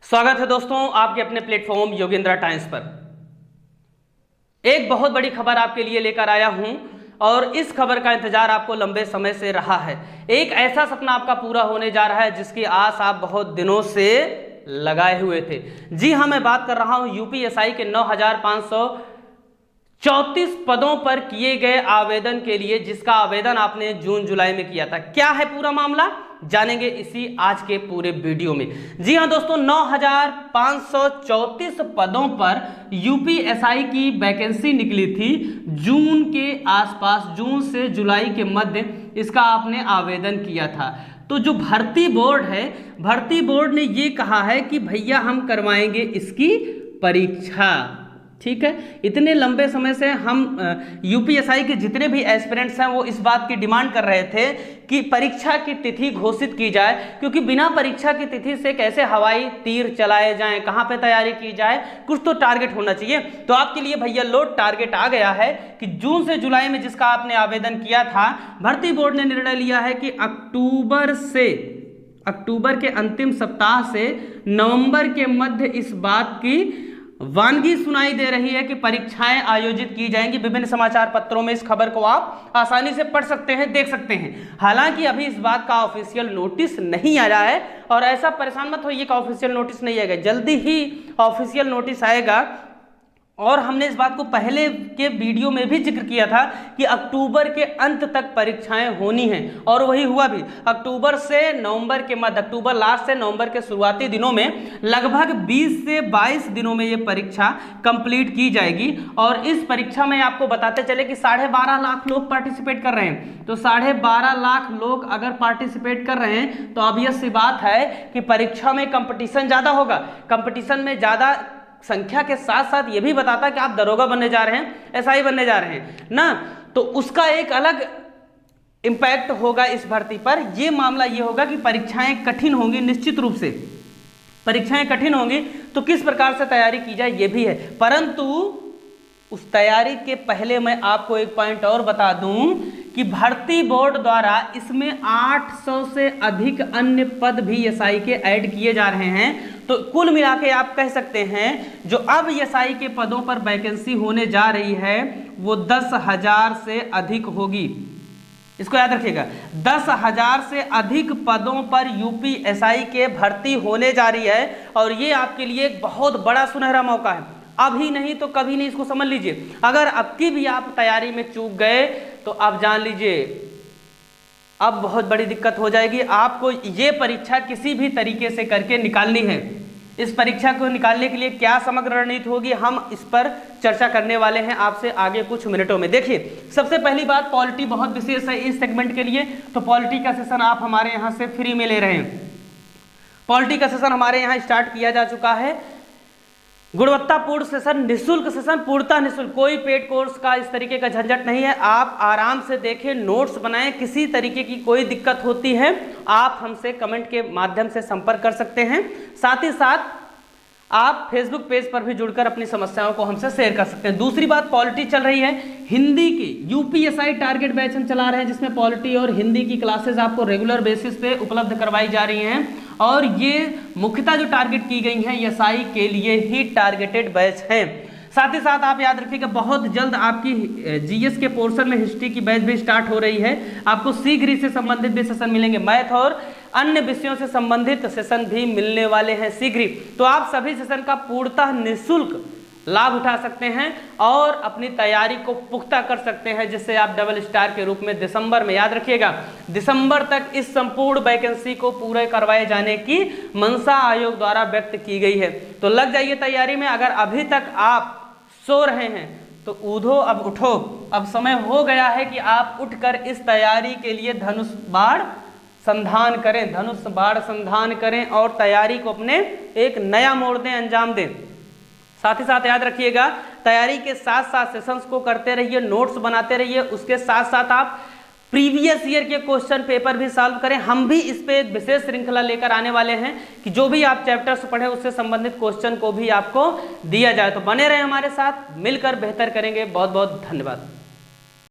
स्वागत है दोस्तों आपके अपने प्लेटफॉर्म योगेंद्र टाइम्स पर। एक बहुत बड़ी खबर आपके लिए लेकर आया हूं और इस खबर का इंतजार आपको लंबे समय से रहा है। एक ऐसा सपना आपका पूरा होने जा रहा है जिसकी आस आप बहुत दिनों से लगाए हुए थे। जी हां, मैं बात कर रहा हूं यूपीएसआई के 9,534 पदों पर किए गए आवेदन के लिए, जिसका आवेदन आपने जून जुलाई में किया था। क्या है पूरा मामला, जानेंगे इसी आज के पूरे वीडियो में। जी हां दोस्तों, 9,534 पदों पर यूपीएसआई की वैकेंसी निकली थी जून के आसपास। जून से जुलाई के मध्य इसका आपने आवेदन किया था। तो जो भर्ती बोर्ड है, भर्ती बोर्ड ने ये कहा है कि भैया हम करवाएंगे इसकी परीक्षा। ठीक है, इतने लंबे समय से हम यूपीएसआई के जितने भी एस्पिरेंट्स हैं वो इस बात की डिमांड कर रहे थे कि परीक्षा की तिथि घोषित की जाए, क्योंकि बिना परीक्षा की तिथि से कैसे हवाई तीर चलाए जाएं, कहां पे तैयारी की जाए, कुछ तो टारगेट होना चाहिए। तो आपके लिए भैया लोड टारगेट आ गया है कि जून से जुलाई में जिसका आपने आवेदन किया था, भर्ती बोर्ड ने निर्णय लिया है कि अक्टूबर के अंतिम सप्ताह से नवंबर के मध्य इस बात की वानगी सुनाई दे रही है कि परीक्षाएं आयोजित की जाएंगी। विभिन्न समाचार पत्रों में इस खबर को आप आसानी से पढ़ सकते हैं, देख सकते हैं। हालांकि अभी इस बात का ऑफिशियल नोटिस नहीं आया है, और ऐसा परेशान मत होइए कि ऑफिशियल नोटिस नहीं आएगा, जल्दी ही ऑफिशियल नोटिस आएगा। और हमने इस बात को पहले के वीडियो में भी जिक्र किया था कि अक्टूबर के अंत तक परीक्षाएं होनी हैं, और वही हुआ भी। अक्टूबर से नवंबर के मध्य, अक्टूबर लास्ट से नवंबर के शुरुआती दिनों में लगभग 20 से 22 दिनों में ये परीक्षा कंप्लीट की जाएगी। और इस परीक्षा में आपको बताते चले कि 12.5 लाख लोग पार्टिसिपेट कर रहे हैं। तो 12.5 लाख लोग अगर पार्टिसिपेट कर रहे हैं तो ऑब्वियस सी बात है कि परीक्षा में कंपटीशन ज़्यादा होगा। कंपटीशन में ज़्यादा संख्या के साथ साथ ये भी बताता कि आप दरोगा बनने जा रहे हैं, एसआई बनने जा रहे हैं ना, तो उसका एक अलग इंपैक्ट होगा इस भर्ती पर। यह मामला ये होगा कि परीक्षाएं कठिन होंगी, निश्चित रूप से परीक्षाएं कठिन होंगी, तो किस प्रकार से तैयारी की जाए ये भी है। परंतु उस तैयारी के पहले मैं आपको एक पॉइंट और बता दूं कि भर्ती बोर्ड द्वारा इसमें 800 से अधिक अन्य पद भी एसआई के ऐड किए जा रहे हैं। तो कुल मिला के आप कह सकते हैं जो अब एसआई के पदों पर वैकेंसी होने जा रही है वो 10,000 से अधिक होगी। इसको याद रखिएगा, 10,000 से अधिक पदों पर यूपीएसआई के भर्ती होने जा रही है। और ये आपके लिए एक बहुत बड़ा सुनहरा मौका है, अभी नहीं तो कभी नहीं, इसको समझ लीजिए। अगर अब की भी आप तैयारी में चूक गए तो आप जान लीजिए अब बहुत बड़ी दिक्कत हो जाएगी। आपको ये परीक्षा किसी भी तरीके से करके निकालनी है। इस परीक्षा को निकालने के लिए क्या समग्र रणनीति होगी, हम इस पर चर्चा करने वाले हैं आपसे आगे कुछ मिनटों में। देखिए, सबसे पहली बात, पॉलिटी बहुत विशेष है इस सेगमेंट के लिए। तो पॉलिटी का सेशन आप हमारे यहाँ से फ्री में ले रहे हैं। पॉलिटी का सेशन हमारे यहाँ स्टार्ट किया जा चुका है। गुणवत्तापूर्ण सेशन, निःशुल्क सेशन, पूर्णतः निःशुल्क, कोई पेड कोर्स का इस तरीके का झंझट नहीं है। आप आराम से देखें, नोट्स बनाएं, किसी तरीके की कोई दिक्कत होती है आप हमसे कमेंट के माध्यम से संपर्क कर सकते हैं। साथ ही साथ आप फेसबुक पेज पर भी जुड़कर अपनी समस्याओं को हमसे शेयर कर सकते हैं। दूसरी बात, पॉलिटी चल रही है हिंदी की, यूपीएसआई टारगेट बैच हम चला रहे हैं जिसमें पॉलिटी और हिंदी की क्लासेस आपको रेगुलर बेसिस पे उपलब्ध करवाई जा रही हैं। और ये मुख्यतः जो टारगेट की गई हैं एसआई के लिए ही टारगेटेड बैच हैं। साथ ही साथ आप याद रखिएगा, बहुत जल्द आपकी जीएस के पोर्शन में हिस्ट्री की बैच भी स्टार्ट हो रही है। आपको शीघ्र ही से संबंधित भी सेशन मिलेंगे, मैथ और अन्य विषयों से संबंधित सेशन भी मिलने वाले हैं शीघ्र ही। तो आप सभी सेशन का पूर्णतः निःशुल्क लाभ उठा सकते हैं और अपनी तैयारी को पुख्ता कर सकते हैं, जिससे आप डबल स्टार के रूप में दिसंबर में, याद रखिएगा, दिसंबर तक इस संपूर्ण वैकेंसी को पूरे करवाए जाने की मंशा आयोग द्वारा व्यक्त की गई है। तो लग जाइए तैयारी में। अगर अभी तक आप सो रहे हैं तो ऊधो अब उठो, अब समय हो गया है कि आप उठकर इस तैयारी के लिए धनुष बाण संधान करें, धनुष बाण संधान करें और तैयारी को अपने एक नया मोड़ दें, अंजाम दें। साथ ही साथ याद रखिएगा, तैयारी के साथ साथ सेशंस को करते रहिए, नोट्स बनाते रहिए, उसके साथ साथ आप प्रीवियस ईयर के क्वेश्चन पेपर भी सॉल्व करें। हम भी इस पे एक विशेष श्रृंखला लेकर आने वाले हैं कि जो भी आप चैप्टर्स पढ़े उससे संबंधित क्वेश्चन को भी आपको दिया जाए। तो बने रहे हमारे साथ, मिलकर बेहतर करेंगे। बहुत बहुत धन्यवाद।